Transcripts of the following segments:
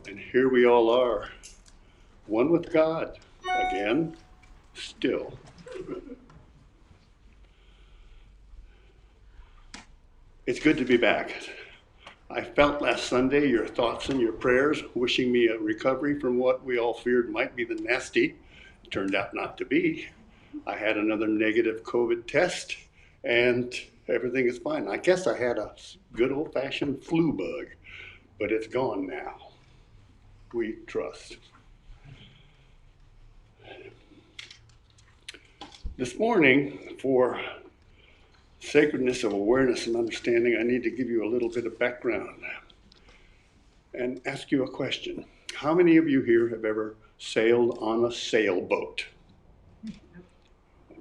And here we all are, one with God, again, still. It's good to be back. I felt last Sunday your thoughts and your prayers, wishing me a recovery from what we all feared might be the nasty. It turned out not to be. I had another negative COVID test, and everything is fine. I guess I had a good old-fashioned flu bug, but it's gone now. We trust. This morning, for sacredness of awareness and understanding, I need to give you a little bit of background and ask you a question. How many of you here have ever sailed on a sailboat?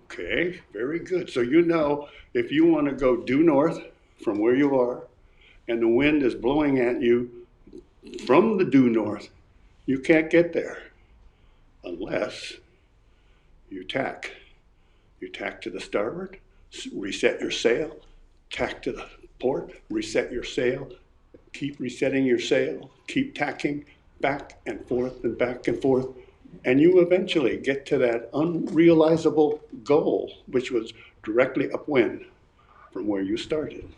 Okay, very good. So you know if you want to go due north from where you are and the wind is blowing at you from the due north, you can't get there unless you tack. You tack to the starboard, reset your sail, tack to the port, reset your sail, keep resetting your sail, keep tacking back and forth and back and forth, and you eventually get to that unrealizable goal, which was directly upwind from where you started.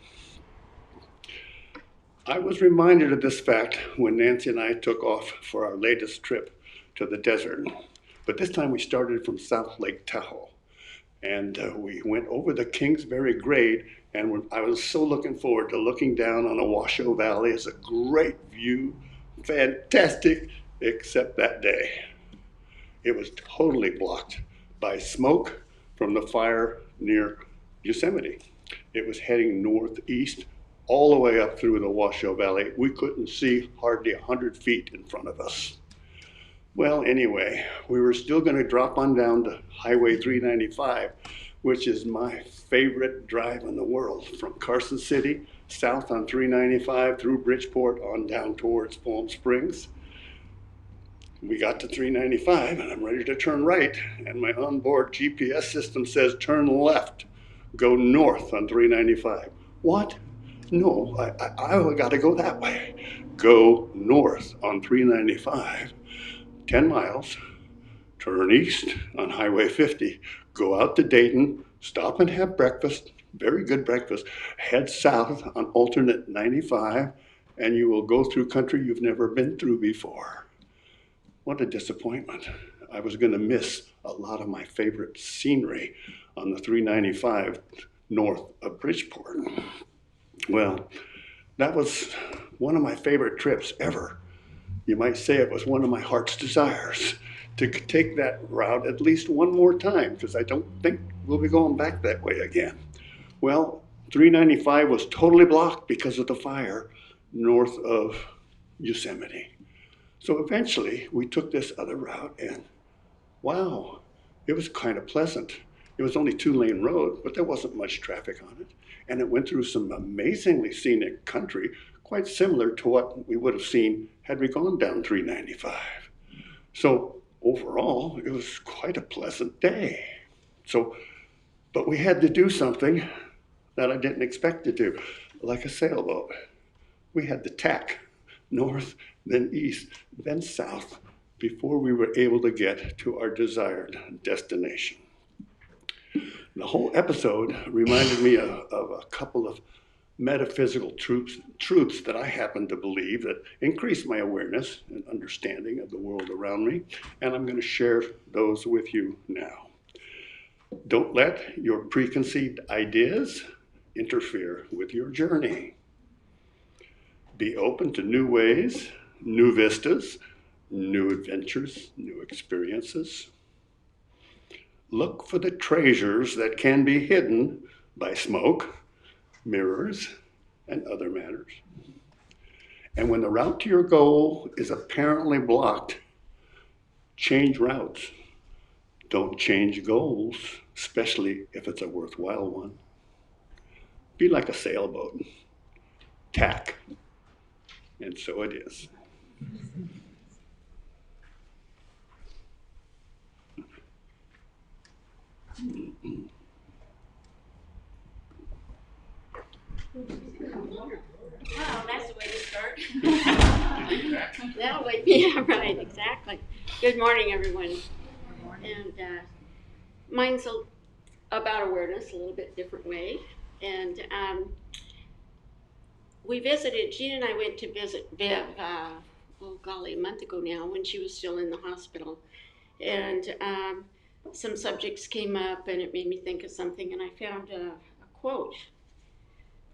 I was reminded of this fact when Nancy and I took off for our latest trip to the desert, but this time we started from South Lake Tahoe. And we went over the Kingsbury Grade, and I was so looking forward to looking down on the Washoe Valley. It's a great view, fantastic, except that day. It was totally blocked by smoke from the fire near Yosemite. It was heading northeast all the way up through the Washoe Valley. We couldn't see hardly 100 feet in front of us. Well, anyway, we were still going to drop on down to Highway 395, which is my favorite drive in the world, from Carson City, south on 395 through Bridgeport on down towards Palm Springs. We got to 395 and I'm ready to turn right, and my onboard GPS system says turn left, go north on 395. What? No, I got to go that way. Go north on 395. 10 miles, turn east on Highway 50, go out to Dayton, stop and have breakfast, very good breakfast, head south on alternate 95, and you will go through country you've never been through before. What a disappointment. I was going to miss a lot of my favorite scenery on the 395 north of Bridgeport. Well, that was one of my favorite trips ever. You might say it was one of my heart's desires to take that route at least one more time, because I don't think we'll be going back that way again. Well, 395 was totally blocked because of the fire north of Yosemite. So eventually we took this other route, and wow, it was kind of pleasant. It was only 2-lane road, but there wasn't much traffic on it. And it went through some amazingly scenic country, quite similar to what we would have seen had we gone down 395. So overall, it was quite a pleasant day. But we had to do something that I didn't expect to do, like a sailboat. We had to tack north, then east, then south, before we were able to get to our desired destination. The whole episode reminded me of a couple of metaphysical truths that I happen to believe that increase my awareness and understanding of the world around me, and I'm going to share those with you now. Don't let your preconceived ideas interfere with your journey. Be open to new ways, new vistas, new adventures, new experiences. Look for the treasures that can be hidden by smoke, mirrors, and other matters. And when the route to your goal is apparently blocked, change routes. Don't change goals, especially if it's a worthwhile one. Be like a sailboat. Tack. And so it is. Wow, that's the way to start. That'll wake me up, right, exactly. Good morning, everyone. And mine's about awareness, a little bit different way. And we visited, Gina and I went to visit Viv, a month ago now, when she was still in the hospital. And some subjects came up and it made me think of something, and I found a quote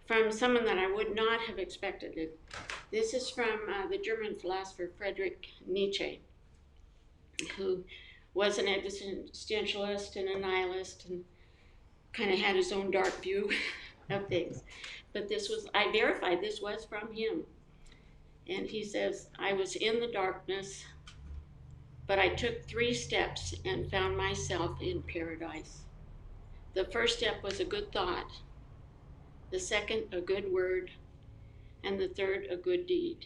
from someone that I would not have expected it. This is from the German philosopher Friedrich Nietzsche, who was an existentialist and a nihilist and kind of had his own dark view of things. But I verified this was from him. And he says, I was in the darkness, but I took 3 steps and found myself in paradise. The first step was a good thought. The second, a good word, and the third, a good deed.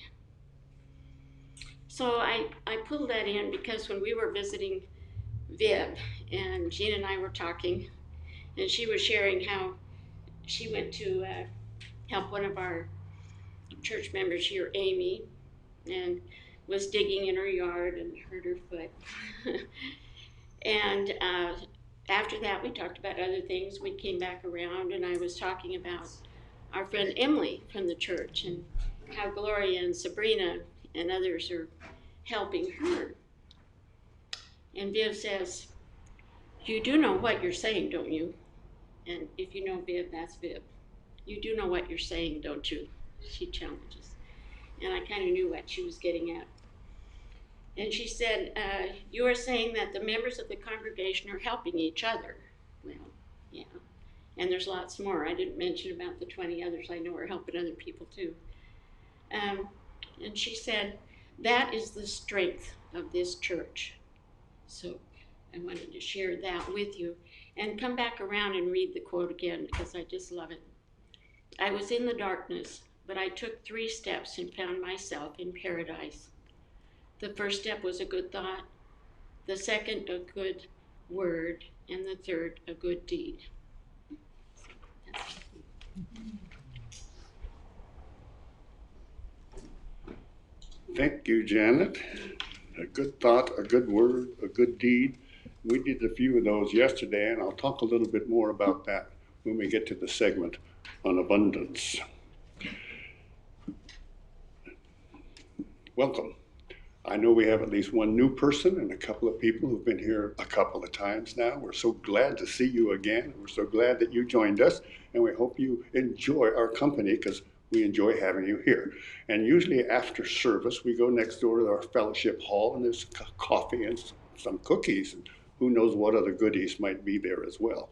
So I pulled that in because when we were visiting Viv, and Gina and I were talking, and she was sharing how she went to help one of our church members here, Amy, and was digging in her yard and hurt her foot. And after that, we talked about other things. We came back around, and I was talking about our friend Emily from the church and how Gloria and Sabrina and others are helping her. And Viv says, you do know what you're saying, don't you? And if you know Viv, that's Viv. You do know what you're saying, don't you? She challenges. And I kind of knew what she was getting at. And she said, you are saying that the members of the congregation are helping each other. Well, yeah. And there's lots more. I didn't mention about the 20 others I know are helping other people too. And she said, that is the strength of this church. So I wanted to share that with you and come back around and read the quote again because I just love it. I was in the darkness, but I took 3 steps and found myself in paradise. The first step was a good thought, the second a good word, and the third a good deed. Thank you, Janet. A good thought, a good word, a good deed. We did a few of those yesterday, and I'll talk a little bit more about that when we get to the segment on abundance. Welcome. I know we have at least one new person and a couple of people who've been here a couple of times now. We're so glad to see you again. We're so glad that you joined us, and we hope you enjoy our company because we enjoy having you here. And usually after service, we go next door to our fellowship hall, and there's coffee and some cookies, and who knows what other goodies might be there as well.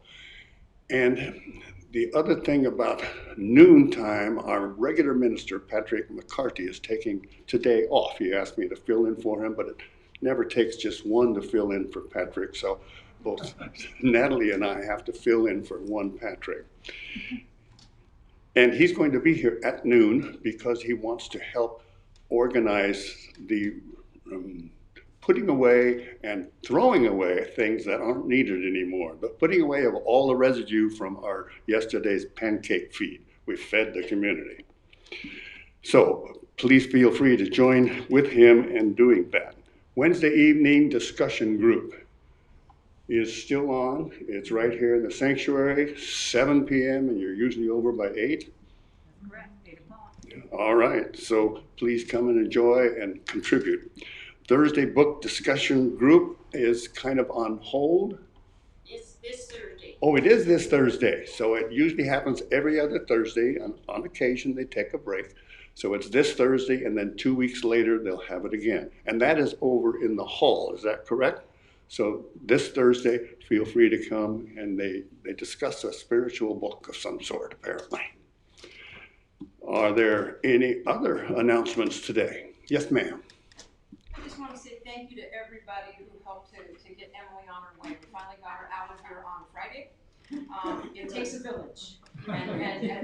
And the other thing about noontime, our regular minister, Patrick McCarty, is taking today off. He asked me to fill in for him, but it never takes just one to fill in for Patrick. So both Natalie and I have to fill in for one Patrick. And he's going to be here at noon because he wants to help organize the putting away and throwing away things that aren't needed anymore, but putting away of all the residue from our yesterday's pancake feed. We fed the community. So please feel free to join with him in doing that. Wednesday evening discussion group is still on. It's right here in the sanctuary, 7 p.m., and you're usually over by 8. Correct, 8 o'clock. All right, so please come and enjoy and contribute. Thursday book discussion group is kind of on hold. It's this Thursday. Oh, it is this Thursday. So it usually happens every other Thursday. On occasion, they take a break. So it's this Thursday, and then 2 weeks later, they'll have it again. And that is over in the hall, is that correct? So this Thursday, feel free to come, and they discuss a spiritual book of some sort, apparently. Are there any other announcements today? Yes, ma'am. I just want to say thank you to everybody who helped to get Emily on her way. We finally got her out of here on Friday. It takes a village, and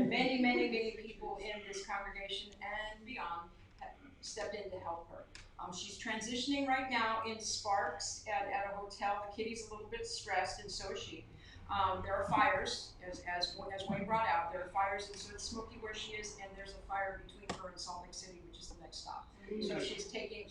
many, many, many people in this congregation and beyond have stepped in to help her. She's transitioning right now in Sparks at a hotel. The kitty's a little bit stressed, and so is she. There are fires, as Wayne brought out. There are fires, and so it's smoky where she is, and there's a fire between her and Salt Lake City, which is the next stop. So she's taking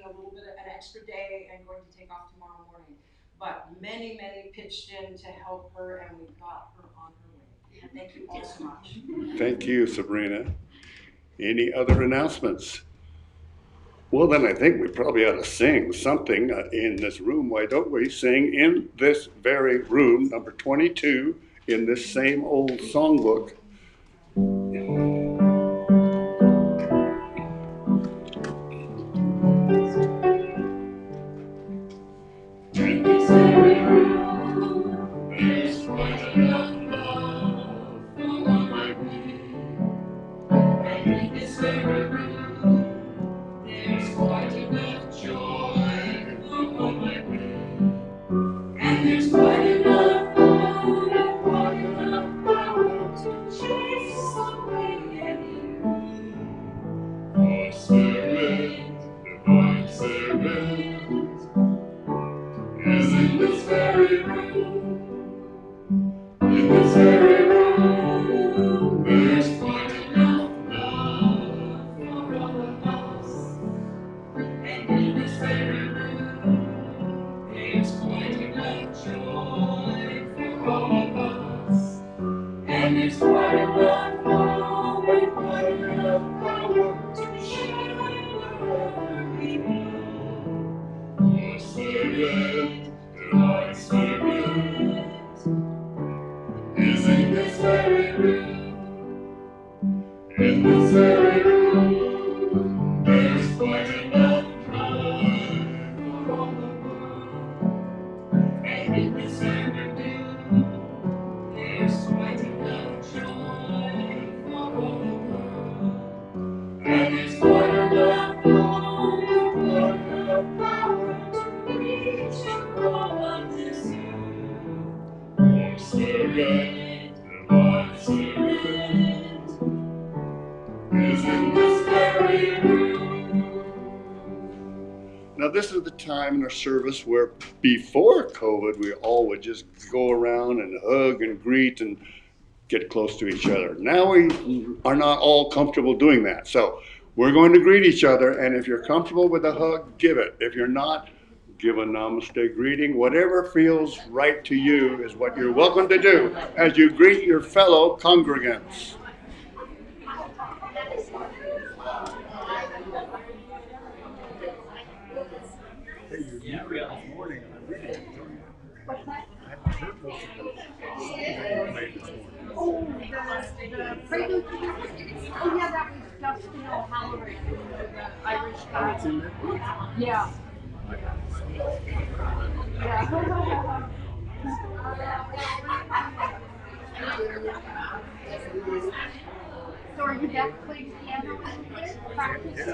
a little bit of an extra day and going to take off tomorrow morning. But many, many pitched in to help her, and we got her on her way. Thank you all so much. Thank you, Sabrina. Any other announcements? Well, then I think we probably ought to sing something in this room. Why don't we sing in this very room, number 22, in this same old songbook? In this very room, there's quite enough love for one like me. And in this very room, there's quite enough joy for one like me. And there's quite enough hope and quite enough power to chase away any gloom. For Spirit, divine Spirit, is in this very room. In this very room, there's quite enough love for all of us. And in this very room, there's quite enough joy for all of us. And there's quite enough hope and quite enough power to shine wherever we go. For Spirit, divine Spirit, is in this very room. In this very room, there's quite enough joy for all the world. And in this very room, there's quite enough joy for all the world. And there's quite enough hope and quite enough power to reach to all of this earth. For Spirit, divine Spirit, is in this very room. Now, this is the time in our service where before COVID, we all would just go around and hug and greet and get close to each other. Now we are not all comfortable doing that. So we're going to greet each other, and if you're comfortable with a hug, give it. If you're not, give a namaste greeting. Whatever feels right to you is what you're welcome to do as you greet your fellow congregants. Yeah, we got this morning. I really enjoyed it. I haven't heard most of the songs that were played this morning. Oh, the prelude. Oh yeah, that was Justin O'Halloran, the Irish guy. It's in there? Yeah. So are you back playing piano? Practice?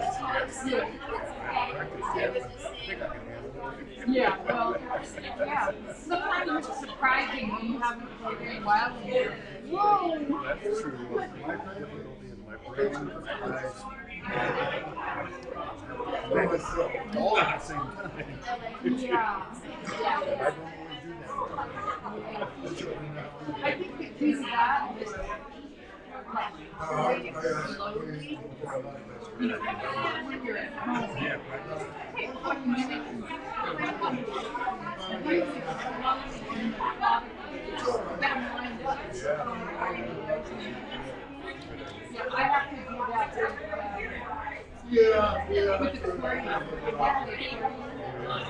Yeah, well, yeah. Sometimes it's surprising when you haven't played in a while and you're, whoa! That's true. My difficulty is my brain, my eyes. They just all at the same time. Yeah. I don't always do that. I think the key to that is like playing it slowly. You know, when you're at home. Yeah, right. Yeah, I have to do that with the Aquarium.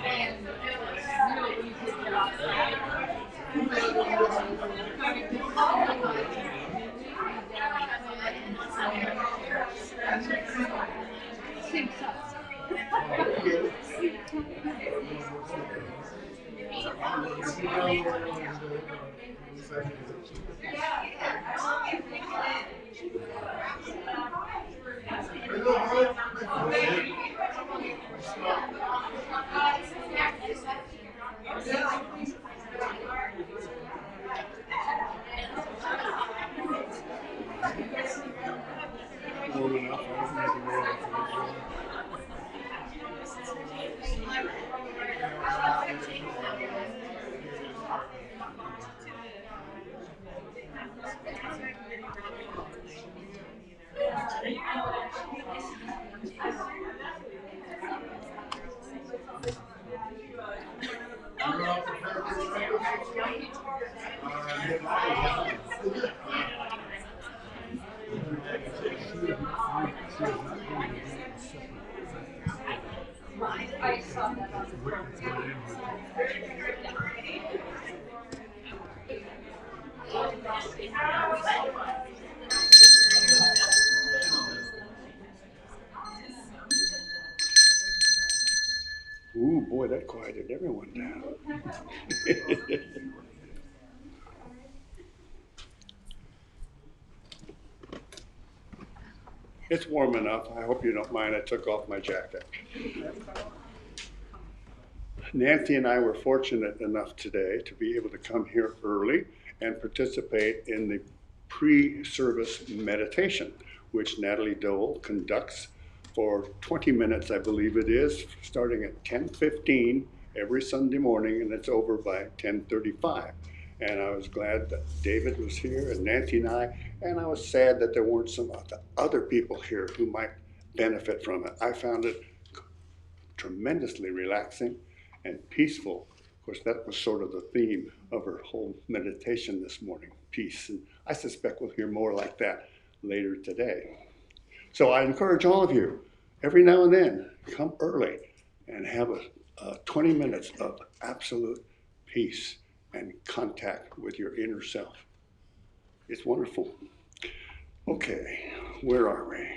And it's really easy to get off syncs up. Warm enough, I don't need to wear anything. Ooh, boy, that quieted everyone down. It's warm enough. I hope you don't mind. I took off my jacket. Nancy and I were fortunate enough today to be able to come here early and participate in the pre-service meditation, which Natalie Dole conducts for 20 minutes, I believe it is, starting at 10:15 every Sunday morning, and it's over by 10:35. And I was glad that David was here and Nancy and I was sad that there weren't some other people here who might benefit from it. I found it tremendously relaxing and peaceful. Of course, that was sort of the theme of her whole meditation this morning, peace. And I suspect we'll hear more like that later today. So I encourage all of you, every now and then, come early and have a 20 minutes of absolute peace and contact with your inner self. It's wonderful. Okay, where are we?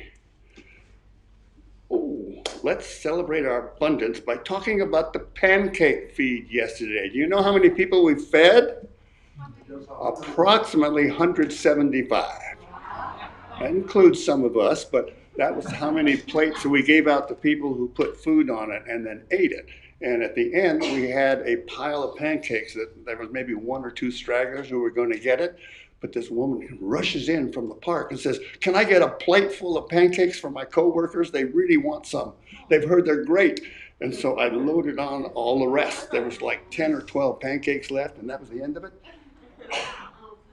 Oh, let's celebrate our abundance by talking about the pancake feed yesterday. Do you know how many people we fed? Approximately 175. That includes some of us, but that was how many plates we gave out to people who put food on it and then ate it. And at the end, we had a pile of pancakes that there was maybe one or two stragglers who were going to get it. But this woman rushes in from the park and says, "Can I get a plate full of pancakes for my coworkers? They really want some. They've heard they're great." And so I loaded on all the rest. There was like 10 or 12 pancakes left, and that was the end of it.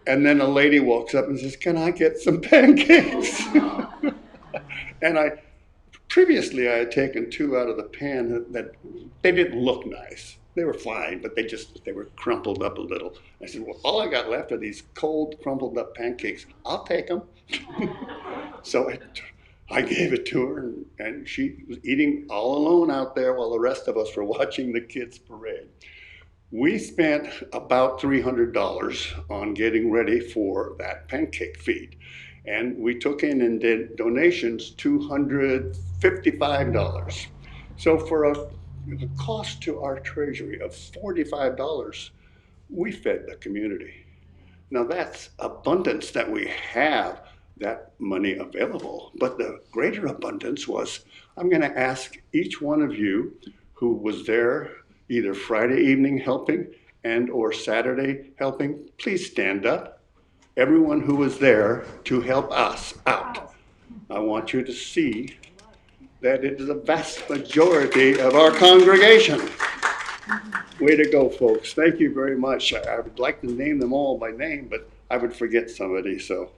And then a lady walks up and says, "Can I get some pancakes?" And previously I had taken two out of the pan that they didn't look nice. They were fine, but they were crumpled up a little. I said, "Well, all I got left are these cold, crumpled up pancakes. I'll take them." So I gave it to her, and she was eating all alone out there while the rest of us were watching the kids parade. We spent about $300 on getting ready for that pancake feed. And we took in donations $255. So for a cost to our treasury of $45, we fed the community. Now that's abundance that we have that money available. But the greater abundance was, I'm going to ask each one of you who was there either Friday evening helping and or Saturday helping, please stand up. Everyone who was there to help us out. I want you to see that it is a vast majority of our congregation. Way to go, folks. Thank you very much. I would like to name them all by name, but I would forget somebody. So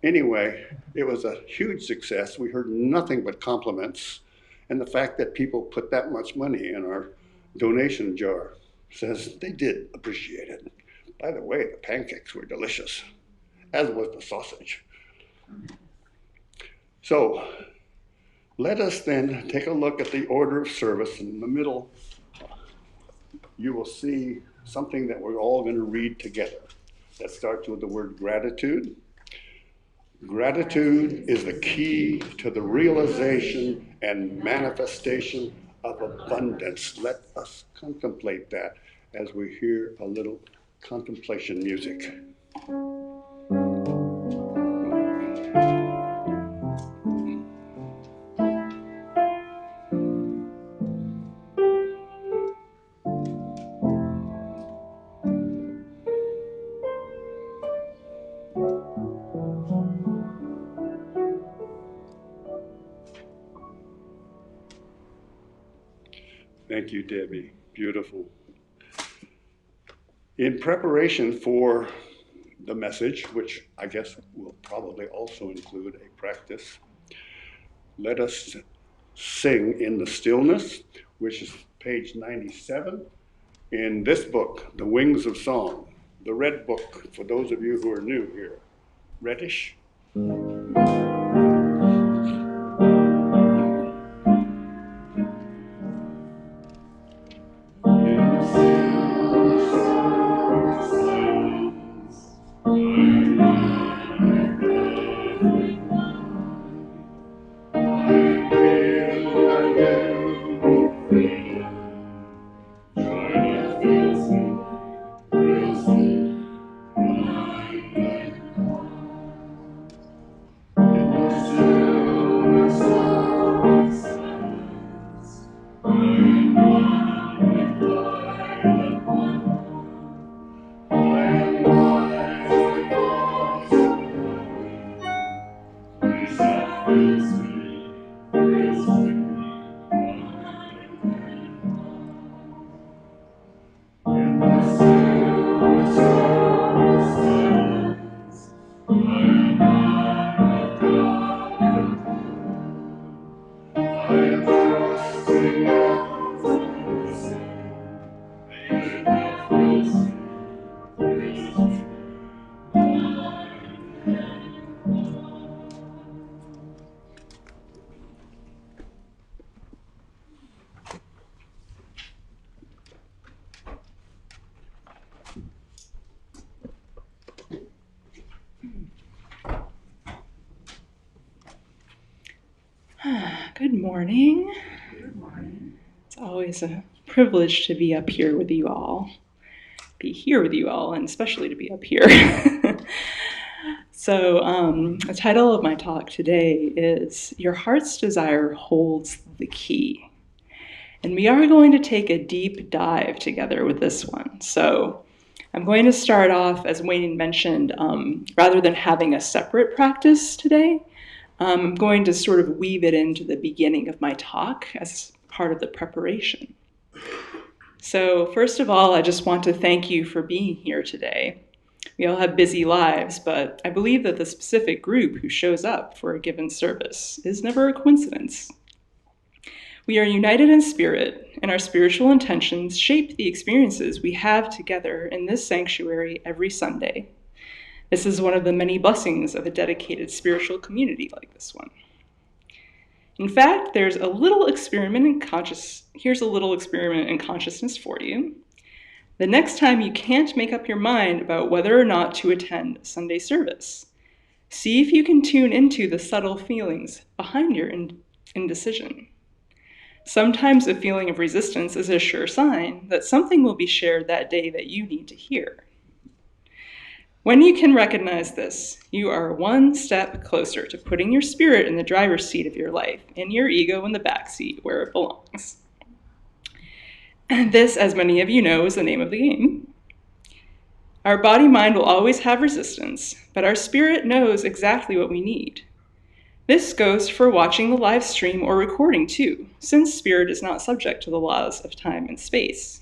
anyway, it was a huge success. We heard nothing but compliments. And the fact that people put that much money in our donation jar says they did appreciate it. By the way, the pancakes were delicious, as was the sausage. So let us then take a look at the order of service. In the middle, you will see something that we're all going to read together. That starts with the word gratitude. Gratitude is the key to the realization and manifestation of abundance. Let us contemplate that as we hear a little contemplation music. Thank you, Debbie. Beautiful. In preparation for the message, which I guess will probably also include a practice, let us sing In the Stillness, which is page 97 in this book, The Wings of Song, the red book, for those of you who are new here. Reddish? Good morning. It's always a privilege to be up here with you all, and especially to be up here. So the title of my talk today is Your Heart's Desire Holds the Key. And we are going to take a deep dive together with this one. So I'm going to start off, as Wayne mentioned, rather than having a separate practice today, I'm going to sort of weave it into the beginning of my talk as part of the preparation. So first of all, I just want to thank you for being here today. We all have busy lives, but I believe that the specific group who shows up for a given service is never a coincidence. We are united in spirit, and our spiritual intentions shape the experiences we have together in this sanctuary every Sunday. This is one of the many blessings of a dedicated spiritual community like this one. In fact, here's a little experiment in consciousness for you. The next time you can't make up your mind about whether or not to attend a Sunday service, see if you can tune into the subtle feelings behind your indecision. Sometimes a feeling of resistance is a sure sign that something will be shared that day that you need to hear. When you can recognize this, you are one step closer to putting your spirit in the driver's seat of your life and your ego in the back seat where it belongs. And this, as many of you know, is the name of the game. Our body-mind will always have resistance, but our spirit knows exactly what we need. This goes for watching the live stream or recording too, since spirit is not subject to the laws of time and space.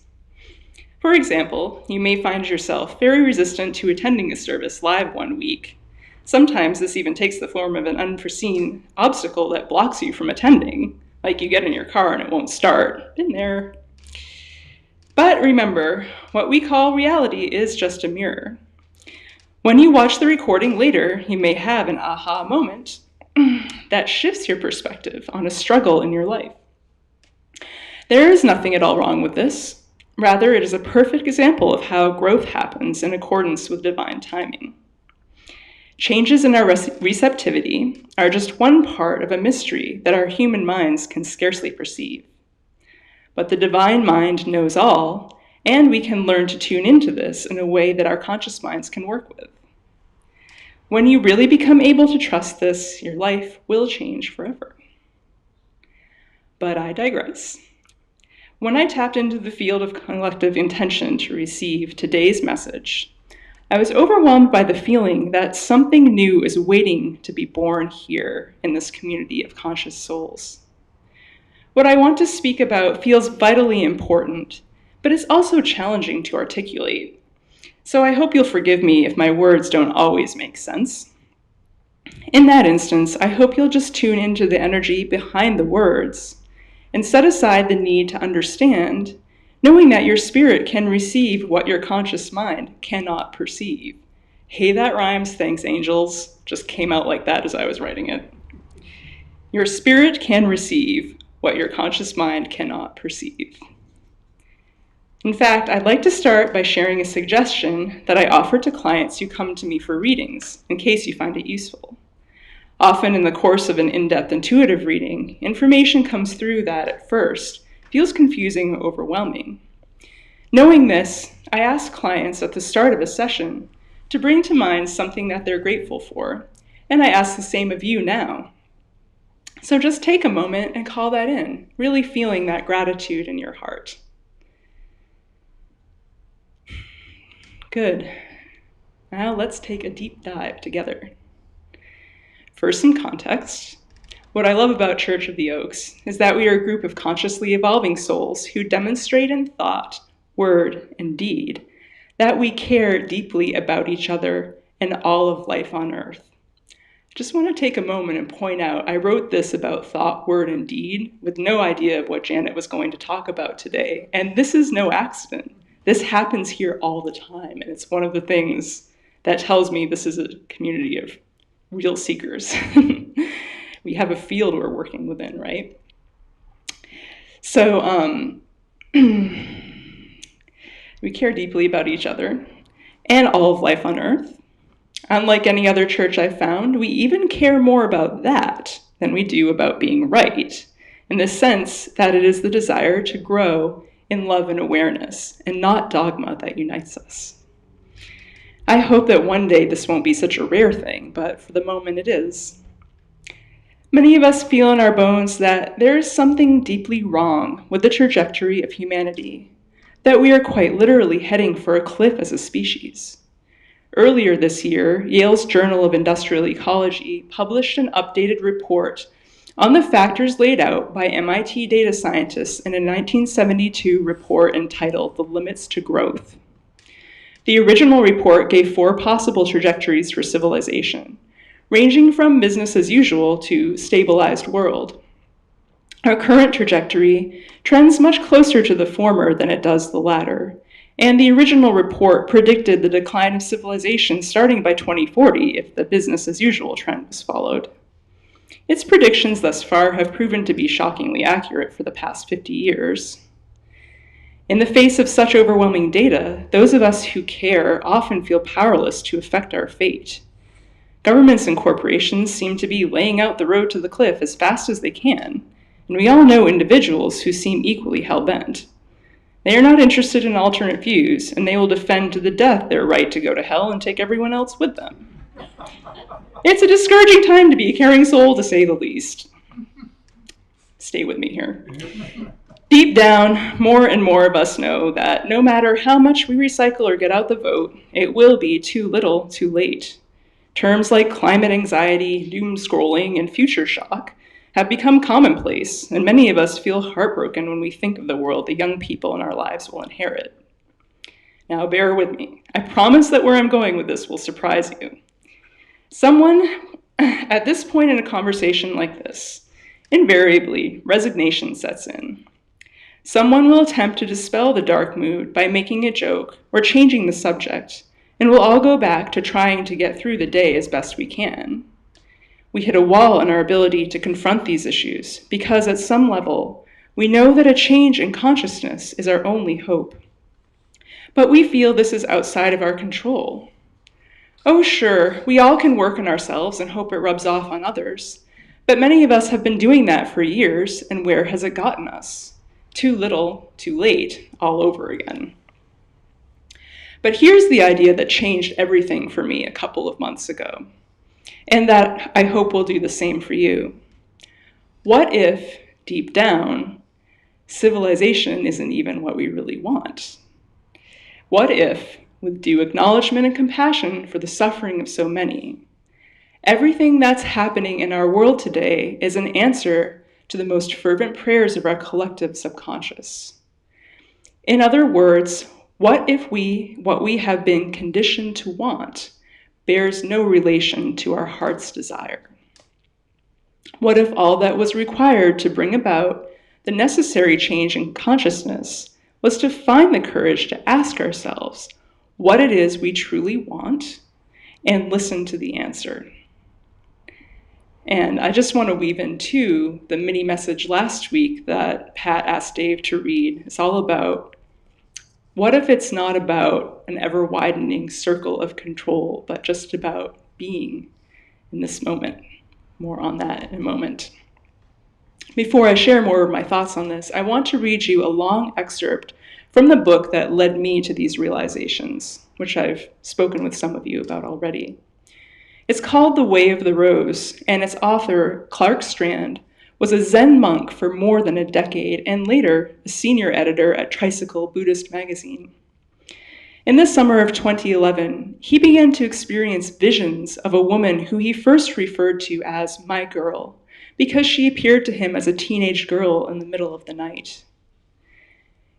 For example, you may find yourself very resistant to attending a service live one week. Sometimes this even takes the form of an unforeseen obstacle that blocks you from attending, Like you get in your car and it won't start. Been there. But remember, what we call reality is just a mirror. When you watch the recording later, you may have an aha moment that shifts your perspective on a struggle in your life. There is nothing at all wrong with this. Rather, it is a perfect example of how growth happens in accordance with divine timing. Changes in our receptivity are just one part of a mystery that our human minds can scarcely perceive. But the divine mind knows all, and we can learn to tune into this in a way that our conscious minds can work with. When you really become able to trust this, your life will change forever. But I digress. When I tapped into the field of collective intention to receive today's message, I was overwhelmed by the feeling that something new is waiting to be born here in this community of conscious souls. What I want to speak about feels vitally important, but it's also challenging to articulate. So I hope you'll forgive me if my words don't always make sense. In that instance, I hope you'll just tune into the energy behind the words and set aside the need to understand, knowing that your spirit can receive what your conscious mind cannot perceive. Hey, that rhymes, thanks angels. Just came out like that as I was writing it. Your spirit can receive what your conscious mind cannot perceive. In fact, I'd like to start by sharing a suggestion that I offer to clients who come to me for readings, in case you find it useful. Often in the course of an in-depth intuitive reading, information comes through that at first feels confusing or overwhelming. Knowing this, I ask clients at the start of a session to bring to mind something that they're grateful for, and I ask the same of you now. So just take a moment and call that in, really feeling that gratitude in your heart. Good. Now let's take a deep dive together. For some context, what I love about Church of the Oaks is that we are a group of consciously evolving souls who demonstrate in thought, word, and deed that we care deeply about each other and all of life on earth. I just want to take a moment and point out I wrote this about thought, word, and deed with no idea of what Janet was going to talk about today, and this is no accident. This happens here all the time, and it's one of the things that tells me this is a community of real seekers. We have a field we're working within, right? So we care deeply about each other and all of life on earth. Unlike any other church I've found, we even care more about that than we do about being right, in the sense that it is the desire to grow in love and awareness, and not dogma that unites us. I hope that one day this won't be such a rare thing, but for the moment it is. Many of us feel in our bones that there is something deeply wrong with the trajectory of humanity, that we are quite literally heading for a cliff as a species. Earlier this year, Yale's Journal of Industrial Ecology published an updated report on the factors laid out by MIT data scientists in a 1972 report entitled The Limits to Growth. The original report gave 4 possible trajectories for civilization, ranging from business as usual to stabilized world. Our current trajectory trends much closer to the former than it does the latter, and the original report predicted the decline of civilization starting by 2040 if the business as usual trend was followed. Its predictions thus far have proven to be shockingly accurate for the past 50 years. In the face of such overwhelming data, those of us who care often feel powerless to affect our fate. Governments and corporations seem to be laying out the road to the cliff as fast as they can, and we all know individuals who seem equally hell-bent. They are not interested in alternate views, and they will defend to the death their right to go to hell and take everyone else with them. It's a discouraging time to be a caring soul, to say the least. Stay with me here. Deep down, more and more of us know that no matter how much we recycle or get out the vote, it will be too little, too late. Terms like climate anxiety, doom scrolling, and future shock have become commonplace, and many of us feel heartbroken when we think of the world the young people in our lives will inherit. Now, bear with me. I promise that where I'm going with this will surprise you. Someone, at this point in a conversation like this, Invariably, resignation sets in. Someone will attempt to dispel the dark mood by making a joke or changing the subject, and we'll all go back to trying to get through the day as best we can. We hit a wall in our ability to confront these issues because at some level, we know that a change in consciousness is our only hope. But we feel this is outside of our control. Oh, sure, we all can work on ourselves and hope it rubs off on others, but many of us have been doing that for years, and where has it gotten us? Too little, too late, all over again. But here's the idea that changed everything for me a couple of months ago, and that I hope will do the same for you. What if, deep down, civilization isn't even what we really want? What if, with due acknowledgement and compassion for the suffering of so many, everything that's happening in our world today is an answer to the most fervent prayers of our collective subconscious? In other words, what if what we have been conditioned to want bears no relation to our heart's desire? What if all that was required to bring about the necessary change in consciousness was to find the courage to ask ourselves what it is we truly want and listen to the answer? And I just want to weave in too the mini message last week that Pat asked Dave to read. It's all about, what if it's not about an ever-widening circle of control, but just about being in this moment? More on that in a moment. Before I share more of my thoughts on this, I want to read you a long excerpt from the book that led me to these realizations, which I've spoken with some of you about already. It's called The Way of the Rose, and its author, Clark Strand, was a Zen monk for more than a decade, and later a senior editor at Tricycle Buddhist magazine. In the summer of 2011, he began to experience visions of a woman who he first referred to as my girl, because she appeared to him as a teenage girl in the middle of the night.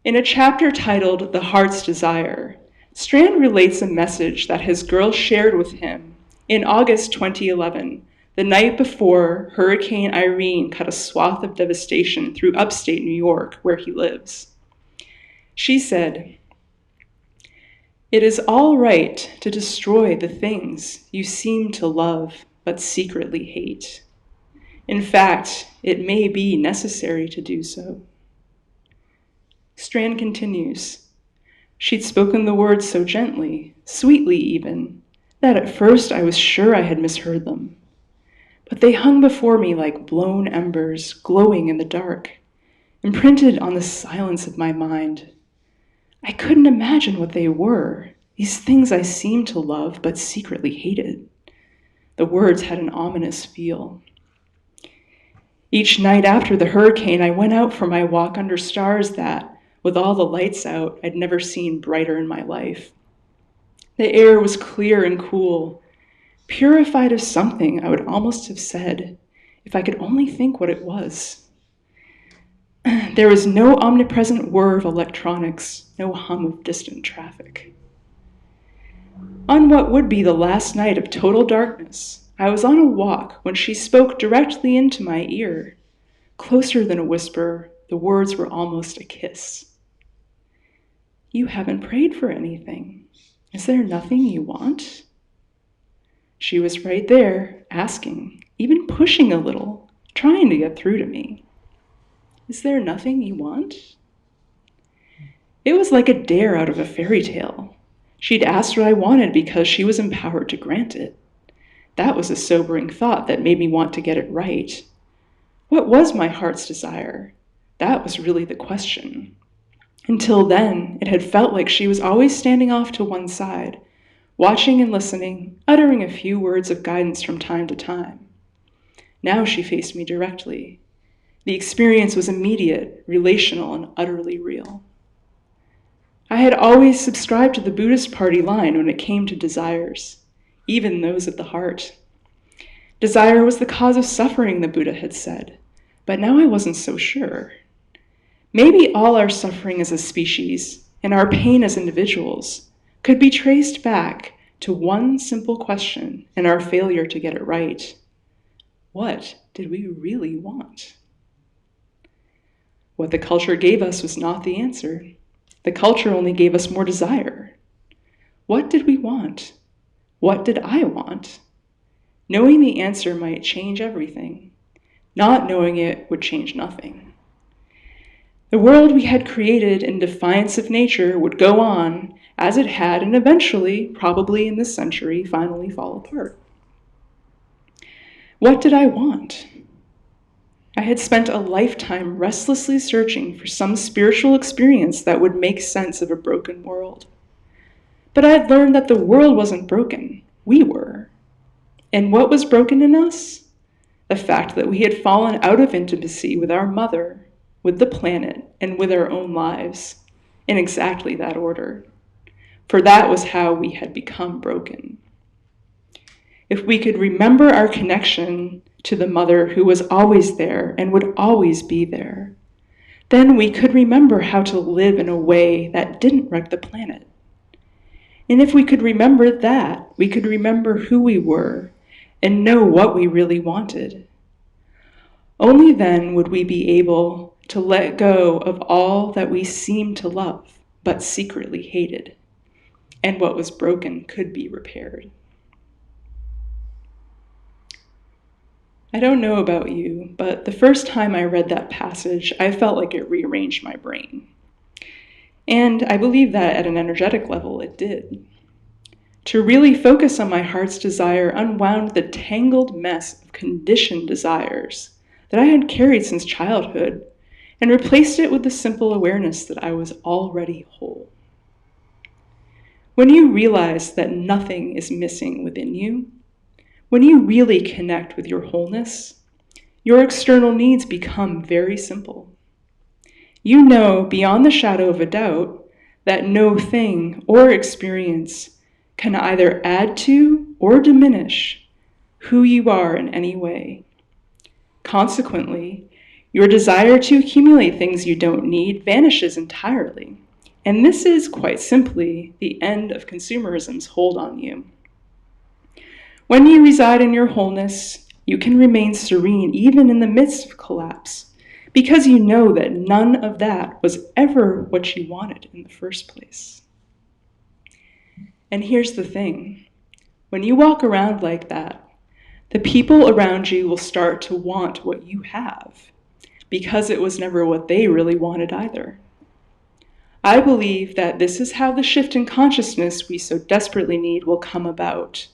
In a chapter titled The Heart's Desire, Strand relates a message that his girl shared with him in August 2011, the night before Hurricane Irene cut a swath of devastation through upstate New York, where he lives. She said, "It is all right to destroy the things you seem to love but secretly hate. In fact, it may be necessary to do so." Strand continues, "She'd spoken the words so gently, sweetly even, that at first I was sure I had misheard them. But they hung before me like blown embers, glowing in the dark, imprinted on the silence of my mind. I couldn't imagine what they were, these things I seemed to love but secretly hated." The words had an ominous feel. "Each night after the hurricane, I went out for my walk under stars that, with all the lights out, I'd never seen brighter in my life. The air was clear and cool, purified of something I would almost have said, if I could only think what it was. There was no omnipresent whir of electronics, no hum of distant traffic. On what would be the last night of total darkness, I was on a walk when she spoke directly into my ear. Closer than a whisper, the words were almost a kiss. 'You haven't prayed for anything. Is there nothing you want?' She was right there, asking, even pushing a little, trying to get through to me. 'Is there nothing you want?' It was like a dare out of a fairy tale. She'd asked what I wanted because she was empowered to grant it. That was a sobering thought that made me want to get it right. What was my heart's desire? That was really the question. Until then, it had felt like she was always standing off to one side, watching and listening, uttering a few words of guidance from time to time. Now she faced me directly. The experience was immediate, relational, and utterly real. I had always subscribed to the Buddhist party line when it came to desires, even those of the heart. Desire was the cause of suffering, the Buddha had said, but now I wasn't so sure. Maybe all our suffering as a species and our pain as individuals could be traced back to one simple question and our failure to get it right. What did we really want? What the culture gave us was not the answer. The culture only gave us more desire. What did we want? What did I want? Knowing the answer might change everything. Not knowing it would change nothing. The world we had created in defiance of nature would go on as it had and eventually, probably in this century, finally fall apart. What did I want? I had spent a lifetime restlessly searching for some spiritual experience that would make sense of a broken world. But I had learned that the world wasn't broken. We were. And what was broken in us? The fact that we had fallen out of intimacy with our mother, with the planet, and with our own lives, in exactly that order. For that was how we had become broken. If we could remember our connection to the mother who was always there and would always be there, then we could remember how to live in a way that didn't wreck the planet. And if we could remember that, we could remember who we were and know what we really wanted. Only then would we be able to let go of all that we seemed to love but secretly hated, and what was broken could be repaired. I don't know about you, but the first time I read that passage, I felt like it rearranged my brain. And I believe that at an energetic level, it did. To really focus on my heart's desire unwound the tangled mess of conditioned desires that I had carried since childhood and replaced it with the simple awareness that I was already whole. When you realize that nothing is missing within you, when you really connect with your wholeness, your external needs become very simple. You know beyond the shadow of a doubt that no thing or experience can either add to or diminish who you are in any way. Consequently, your desire to accumulate things you don't need vanishes entirely. And this is, quite simply, the end of consumerism's hold on you. When you reside in your wholeness, you can remain serene even in the midst of collapse, because you know that none of that was ever what you wanted in the first place. And here's the thing. When you walk around like that, the people around you will start to want what you have, because it was never what they really wanted either. I believe that this is how the shift in consciousness we so desperately need will come about.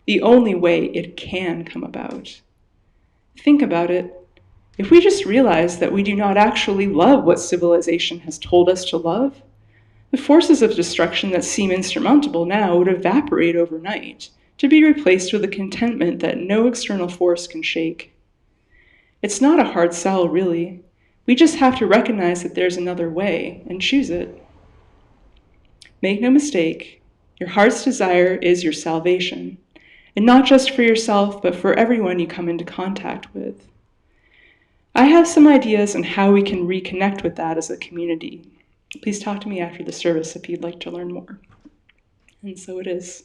The only way it can come about. Think about it. If we just realize that we do not actually love what civilization has told us to love, the forces of destruction that seem insurmountable now would evaporate overnight, to be replaced with a contentment that no external force can shake. It's not a hard sell, really. We just have to recognize that there's another way and choose it. Make no mistake, your heart's desire is your salvation. And not just for yourself, but for everyone you come into contact with. I have some ideas on how we can reconnect with that as a community. Please talk to me after the service if you'd like to learn more. And so it is.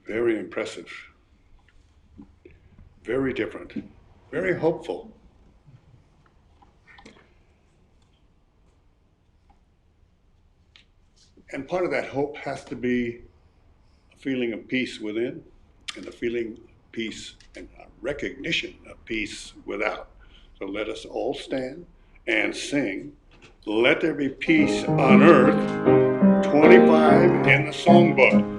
Very impressive. Very different. Very hopeful. And part of that hope has to be a feeling of peace within and a feeling of peace and a recognition of peace without. So let us all stand and sing, "Let There Be Peace on Earth," 25 in the songbook.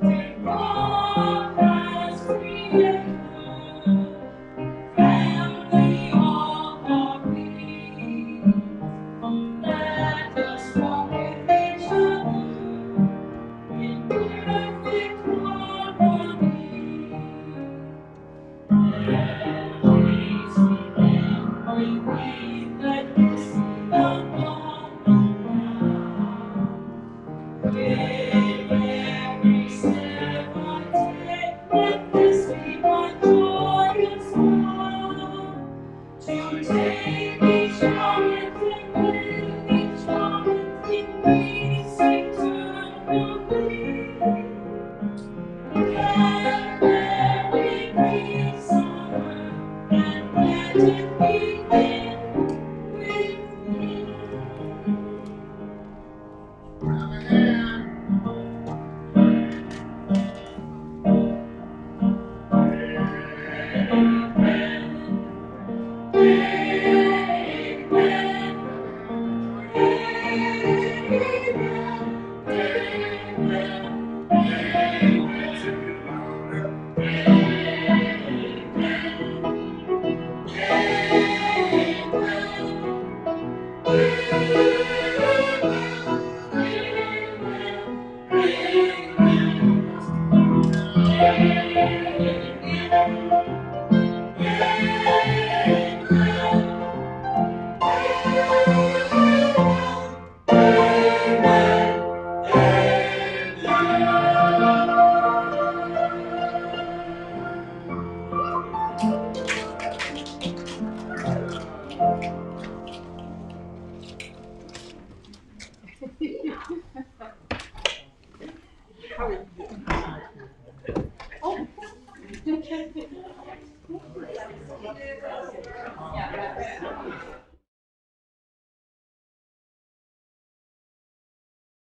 Take all that's free.